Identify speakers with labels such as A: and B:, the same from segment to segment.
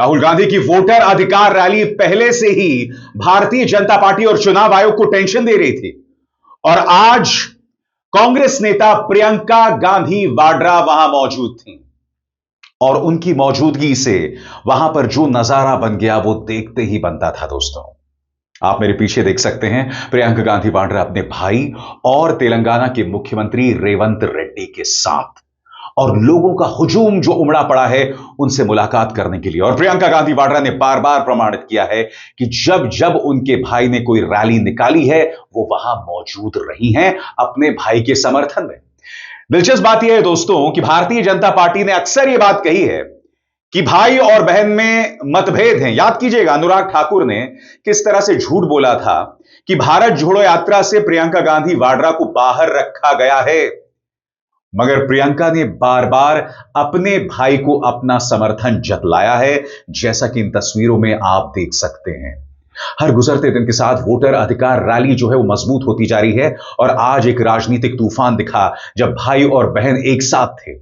A: राहुल गांधी की वोटर अधिकार रैली पहले से ही भारतीय जनता पार्टी और चुनाव आयोग को टेंशन दे रही थी और आज कांग्रेस नेता प्रियंका गांधी वाड्रा वहां मौजूद थी और उनकी मौजूदगी से वहां पर जो नजारा बन गया वो देखते ही बनता था। दोस्तों, आप मेरे पीछे देख सकते हैं प्रियंका गांधी वाड्रा अपने भाई और तेलंगाना के मुख्यमंत्री रेवंत रेड्डी के साथ, और लोगों का हुजूम जो उमड़ा पड़ा है उनसे मुलाकात करने के लिए। और प्रियंका गांधी वाड्रा ने बार बार प्रमाणित किया है कि जब जब उनके भाई ने कोई रैली निकाली है वो वहां मौजूद रही हैं अपने भाई के समर्थन में। दिलचस्प बात यह है दोस्तों कि भारतीय जनता पार्टी ने अक्सर यह बात कही है कि भाई और बहन में मतभेद हैं। याद कीजिएगा अनुराग ठाकुर ने किस तरह से झूठ बोला था कि भारत जोड़ो यात्रा से प्रियंका गांधी वाड्रा को बाहर रखा गया है, मगर प्रियंका ने बार बार अपने भाई को अपना समर्थन जतलाया है, जैसा कि इन तस्वीरों में आप देख सकते हैं। हर गुजरते दिन के साथ वोटर अधिकार रैली जो है वो मजबूत होती जा रही है और आज एक राजनीतिक तूफान दिखा जब भाई और बहन एक साथ थे।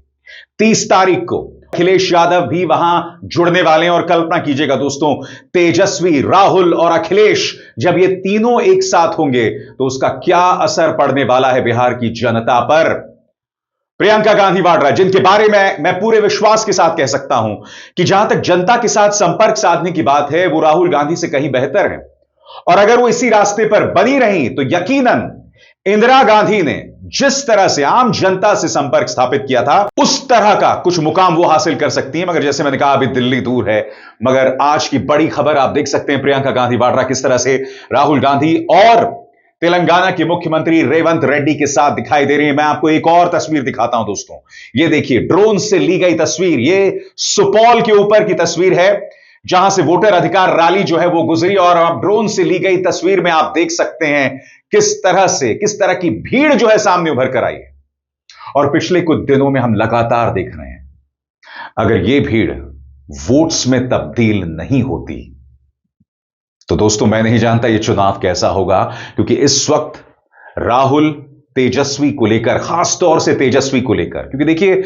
A: 30 तारीख को अखिलेश यादव भी वहां जुड़ने वाले हैं और कल्पना कीजिएगा दोस्तों, तेजस्वी, राहुल और अखिलेश जब ये तीनों एक साथ होंगे तो उसका क्या असर पड़ने वाला है बिहार की जनता पर। प्रियंका गांधी वाड्रा, जिनके बारे में मैं पूरे विश्वास के साथ कह सकता हूं कि जहां तक जनता के साथ संपर्क साधने की बात है वो राहुल गांधी से कहीं बेहतर है, और अगर वो इसी रास्ते पर बनी रही तो यकीनन इंदिरा गांधी ने जिस तरह से आम जनता से संपर्क स्थापित किया था उस तरह का कुछ मुकाम वो हासिल कर सकती है। मगर जैसे मैंने कहा अभी दिल्ली दूर है, मगर आज की बड़ी खबर आप देख सकते हैं प्रियंका गांधी वाड्रा किस तरह से राहुल गांधी और तेलंगाना के मुख्यमंत्री रेवंत रेड्डी के साथ दिखाई दे रही है। मैं आपको एक और तस्वीर दिखाता हूं दोस्तों, ये देखिए ड्रोन से ली गई तस्वीर, ये सुपौल के ऊपर की तस्वीर है जहां से वोटर अधिकार रैली जो है वो गुजरी, और अब ड्रोन से ली गई तस्वीर में आप देख सकते हैं किस तरह की भीड़ जो है सामने उभर कर आई है। और पिछले कुछ दिनों में हम लगातार देख रहे हैं अगर यह भीड़ वोट्स में तब्दील नहीं होती तो दोस्तों मैं नहीं जानता यह चुनाव कैसा होगा, क्योंकि इस वक्त राहुल तेजस्वी को लेकर, खास तौर से तेजस्वी को लेकर, क्योंकि देखिए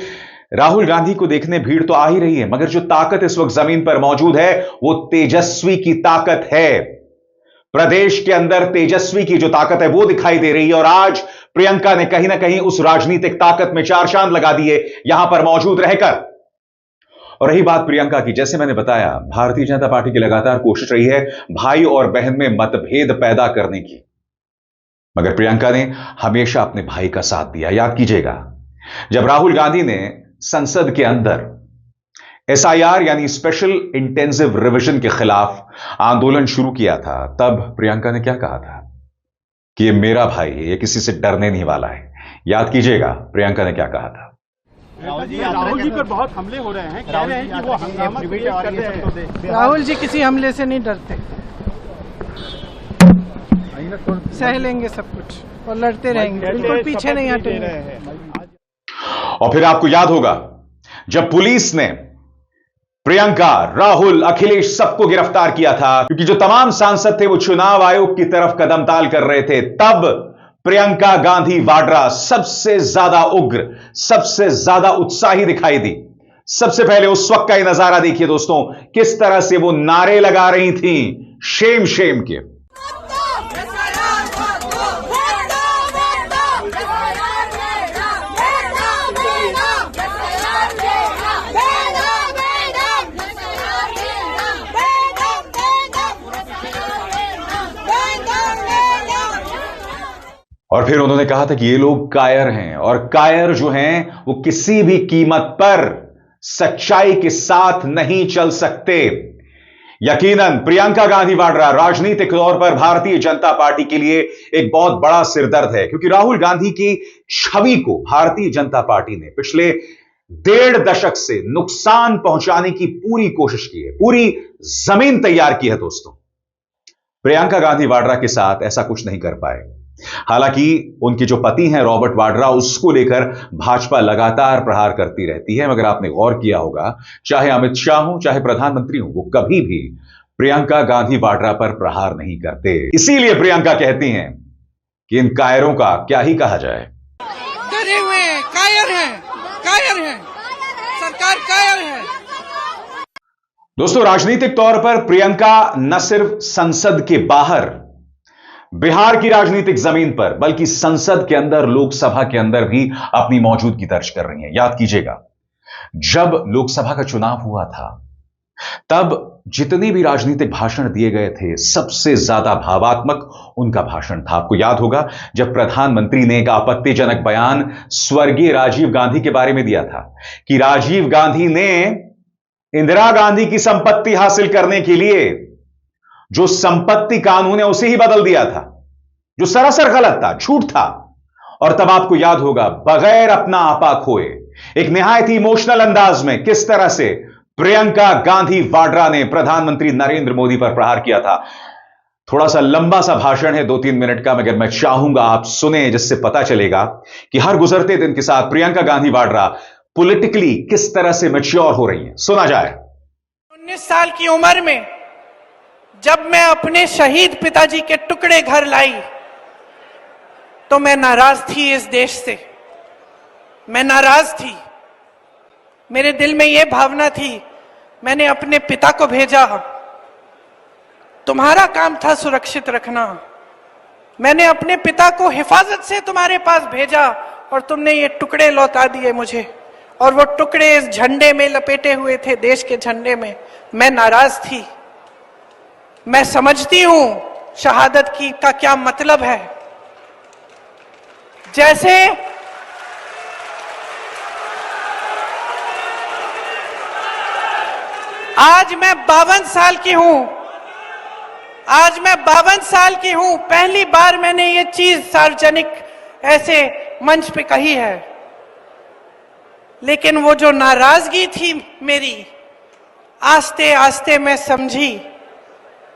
A: राहुल गांधी को देखने भीड़ तो आ ही रही है, मगर जो ताकत इस वक्त जमीन पर मौजूद है वो तेजस्वी की ताकत है। प्रदेश के अंदर तेजस्वी की जो ताकत है वो दिखाई दे रही है, और आज प्रियंका ने कहीं ना कहीं उस राजनीतिक ताकत में चार चांद लगा दिए यहां पर मौजूद रहकर। और रही बात प्रियंका की, जैसे मैंने बताया भारतीय जनता पार्टी की लगातार कोशिश रही है भाई और बहन में मतभेद पैदा करने की, मगर प्रियंका ने हमेशा अपने भाई का साथ दिया। याद कीजिएगा जब राहुल गांधी ने संसद के अंदर एसआईआर यानी स्पेशल इंटेंसिव रिवीजन के खिलाफ आंदोलन शुरू किया था, तब प्रियंका ने क्या कहा था कि ये मेरा भाई है, ये किसी से डरने नहीं वाला है। याद कीजिएगा प्रियंका ने क्या कहा था।
B: राहुल जी पर बहुत हमले हो रहे हैं, कह रहे हैं कि वो हंगामा कर रहे हैं।
C: राहुल जी किसी हमले से नहीं डरते, सह लेंगे सब कुछ और लड़ते रहेंगे, बिल्कुल पीछे नहीं हटेंगे।
A: और फिर आपको याद होगा जब पुलिस ने प्रियंका, राहुल, अखिलेश सबको गिरफ्तार किया था, क्योंकि जो तमाम सांसद थे वो चुनाव आयोग की तरफ कदम ताल कर रहे थे, तब प्रियंका गांधी वाड्रा सबसे ज्यादा उग्र, सबसे ज्यादा उत्साही दिखाई दी। सबसे पहले उस वक्त का ये नजारा देखिए दोस्तों, किस तरह से वो नारे लगा रही थी शेम शेम के। और फिर उन्होंने कहा था कि ये लोग कायर हैं, और कायर जो हैं वो किसी भी कीमत पर सच्चाई के साथ नहीं चल सकते। यकीनन प्रियंका गांधी वाड्रा राजनीतिक तौर पर भारतीय जनता पार्टी के लिए एक बहुत बड़ा सिरदर्द है, क्योंकि राहुल गांधी की छवि को भारतीय जनता पार्टी ने पिछले 1.5 दशक से नुकसान पहुंचाने की पूरी कोशिश की है, पूरी जमीन तैयार की है। दोस्तों प्रियंका गांधी वाड्रा के साथ ऐसा कुछ नहीं कर पाए। हालांकि उनके जो पति हैं रॉबर्ट वाड्रा, उसको लेकर भाजपा लगातार प्रहार करती रहती है, मगर आपने गौर किया होगा चाहे अमित शाह हो चाहे प्रधानमंत्री हो, वो कभी भी प्रियंका गांधी वाड्रा पर प्रहार नहीं करते। इसीलिए प्रियंका कहती हैं कि इन कायरों का क्या ही कहा जाए।
C: डरे हुए हैं, कायर हैं, सरकार कायर है।
A: दोस्तों, राजनीतिक तौर पर प्रियंका न सिर्फ संसद के बाहर बिहार की राजनीतिक जमीन पर, बल्कि संसद के अंदर, लोकसभा के अंदर भी अपनी मौजूदगी दर्ज कर रही हैं। याद कीजिएगा, जब लोकसभा का चुनाव हुआ था तब जितने भी राजनीतिक भाषण दिए गए थे, सबसे ज्यादा भावात्मक उनका भाषण था। आपको याद होगा जब प्रधानमंत्री ने एक आपत्तिजनक बयान स्वर्गीय राजीव गांधी के बारे में दिया था कि राजीव गांधी ने इंदिरा गांधी की संपत्ति हासिल करने के लिए जो संपत्ति कानून है उसे ही बदल दिया था, जो सरासर गलत था, झूठ था। और तब आपको याद होगा, बगैर अपना आपा खोए, एक निहायत ही इमोशनल अंदाज में किस तरह से प्रियंका गांधी वाड्रा ने प्रधानमंत्री नरेंद्र मोदी पर प्रहार किया था। थोड़ा सा लंबा सा भाषण है, 2-3 मिनट का, मगर मैं चाहूंगा आप सुने, जिससे पता चलेगा कि हर गुजरते दिन के साथ प्रियंका गांधी वाड्रा पॉलिटिकली किस तरह से मैच्योर हो रही है। सुना जाए।
C: 19 साल की उम्र में जब मैं अपने शहीद पिताजी के टुकड़े घर लाई तो मैं नाराज थी इस देश से। मैं नाराज थी, मेरे दिल में यह भावना थी। मैंने अपने पिता को भेजा, तुम्हारा काम था सुरक्षित रखना। मैंने अपने पिता को हिफाजत से तुम्हारे पास भेजा और तुमने ये टुकड़े लौटा दिए मुझे, और वो टुकड़े इस झंडे में लपेटे हुए थे, देश के झंडे में। मैं नाराज थी। मैं समझती हूं शहादत की का क्या मतलब है। जैसे आज मैं 52 साल की हूं, आज मैं 52 साल की हूं, पहली बार मैंने ये चीज सार्वजनिक ऐसे मंच पे कही है। लेकिन वो जो नाराजगी थी मेरी, आस्ते आस्ते मैं समझी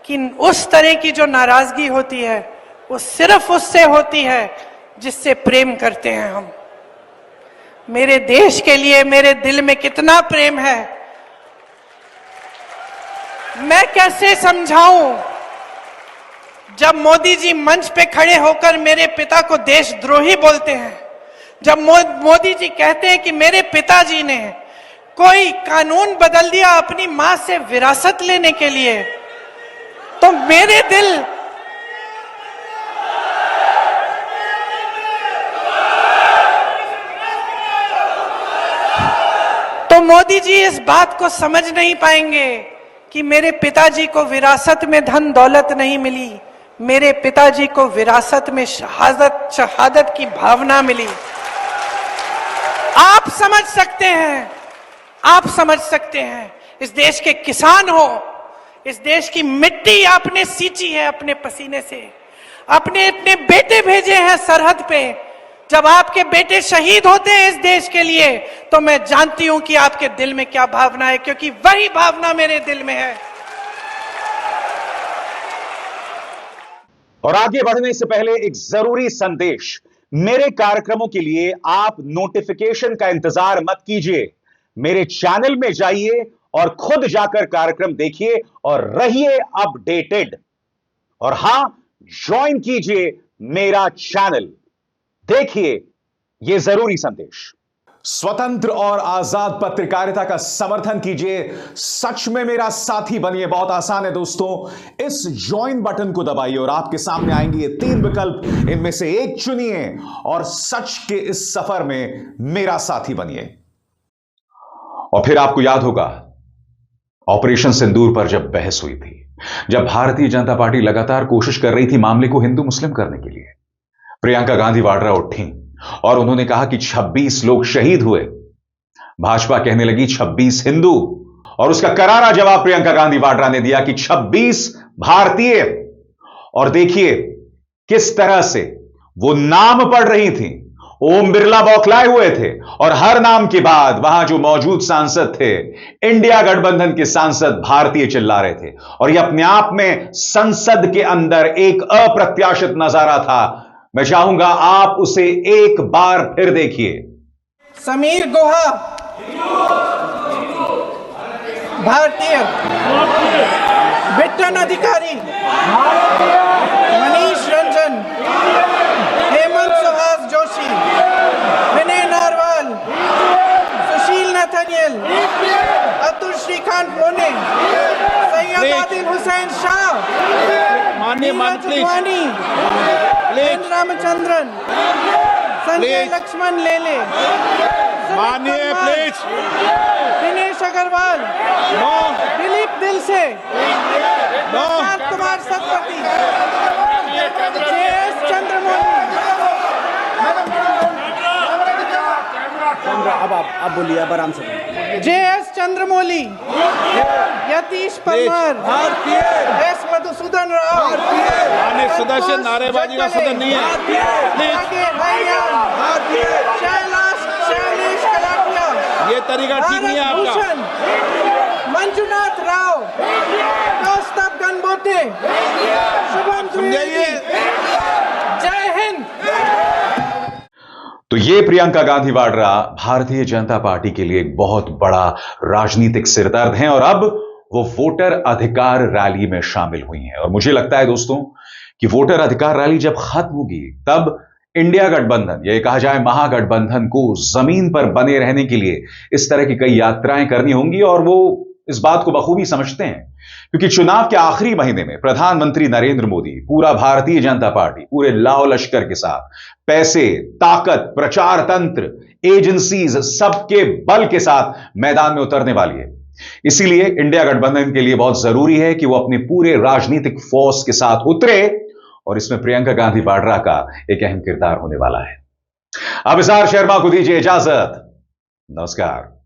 C: कि उस तरह की जो नाराजगी होती है वो सिर्फ उससे होती है जिससे प्रेम करते हैं हम। मेरे देश के लिए मेरे दिल में कितना प्रेम है, मैं कैसे समझाऊं। जब मोदी जी मंच पे खड़े होकर मेरे पिता को देशद्रोही बोलते हैं, जब मोदी जी कहते हैं कि मेरे पिताजी ने कोई कानून बदल दिया अपनी मां से विरासत लेने के लिए, तो मेरे दिल तो मोदी जी इस बात को समझ नहीं पाएंगे कि मेरे पिताजी को विरासत में धन दौलत नहीं मिली, मेरे पिताजी को विरासत में शहादत की भावना मिली। आप समझ सकते हैं, आप समझ सकते हैं। इस देश के किसान हो, इस देश की मिट्टी आपने सींची है अपने पसीने से, अपने इतने बेटे भेजे हैं सरहद पे। जब आपके बेटे शहीद होते हैं इस देश के लिए, तो मैं जानती हूं कि आपके दिल में क्या भावना है, क्योंकि वही भावना मेरे दिल में है।
A: और आगे बढ़ने से पहले एक जरूरी संदेश। मेरे कार्यक्रमों के लिए आप नोटिफिकेशन का इंतजार मत कीजिए, मेरे चैनल में जाइए और खुद जाकर कार्यक्रम देखिए और रहिए अपडेटेड। और हां, ज्वाइन कीजिए मेरा चैनल, देखिए यह जरूरी संदेश। स्वतंत्र और आजाद पत्रकारिता का समर्थन कीजिए, सच में मेरा साथी बनिए। बहुत आसान है दोस्तों, इस ज्वाइन बटन को दबाइए और आपके सामने आएंगे ये 3 विकल्प, इनमें से एक चुनिए और सच के इस सफर में मेरा साथी बनिए। और फिर आपको याद होगा ऑपरेशन सिंदूर पर जब बहस हुई थी, जब भारतीय जनता पार्टी लगातार कोशिश कर रही थी मामले को हिंदू मुस्लिम करने के लिए, प्रियंका गांधी वाड्रा उठी और उन्होंने कहा कि 26 लोग शहीद हुए। भाजपा कहने लगी 26 हिंदू, और उसका करारा जवाब प्रियंका गांधी वाड्रा ने दिया कि 26 भारतीय। और देखिए किस तरह से वो नाम पढ़ रही थी, ओम बिरला बौखलाए हुए थे, और हर नाम के बाद वहां जो मौजूद सांसद थे, इंडिया गठबंधन के सांसद भारतीय चिल्ला रहे थे। और यह अपने आप में संसद के अंदर एक अप्रत्याशित नजारा था। मैं चाहूंगा आप उसे एक बार फिर देखिए।
C: समीर गुहा भारतीय, बिट्टन अधिकारी, मनीष रंजन, हेमंत सुहास जोशी, विनय नारवाल, सुशील नथनियल, अतुल श्रीकांत लोने, सैयद आदिल हुसैन शाह,
D: माननीय मंत्री
C: एन रामचंद्रन, संजय लक्ष्मण लेले,
D: माननीय प्लीज
C: दिनेश अग्रवाल,
D: नो
C: दिलीप दिल से,
D: नो
C: कुमार सतपति, JS चंद्रमौली,
E: अब बोलिए, अब आराम से बोलिए।
C: JS चंद्रमौली, यतीश परमार, S मधुसूदन राव,
D: माननीय सदस्य, नारेबाजी का सदन नहीं है।
C: शैलेश कलाटिया,
D: ये तरीका ठीक नहीं है आपका।
C: मंजुनाथ राव, कौस्तभ गणबोटे, शुभम द्विवेदी। जय हिंद।
A: तो ये प्रियंका गांधी वाड्रा भारतीय जनता पार्टी के लिए एक बहुत बड़ा राजनीतिक सिरदर्द हैं और अब वो वोटर अधिकार रैली में शामिल हुई हैं। और मुझे लगता है दोस्तों कि वोटर अधिकार रैली जब खत्म होगी तब इंडिया गठबंधन, या कहा जाए महागठबंधन को जमीन पर बने रहने के लिए इस तरह की कई यात्राएं करनी होंगी और वो इस बात को बखूबी समझते हैं, क्योंकि चुनाव के आखिरी महीने में प्रधानमंत्री नरेंद्र मोदी पूरा भारतीय जनता पार्टी पूरे लाव लश्कर के साथ पैसे, ताकत, प्रचार तंत्र, एजेंसीज सबके बल के साथ मैदान में उतरने वाली है। इसीलिए इंडिया गठबंधन के लिए बहुत जरूरी है कि वो अपने पूरे राजनीतिक फोर्स के साथ उतरे और इसमें प्रियंका गांधी वाड्रा का एक अहम किरदार होने वाला है। अब इज़हार शर्मा को दीजिए इजाजत। नमस्कार।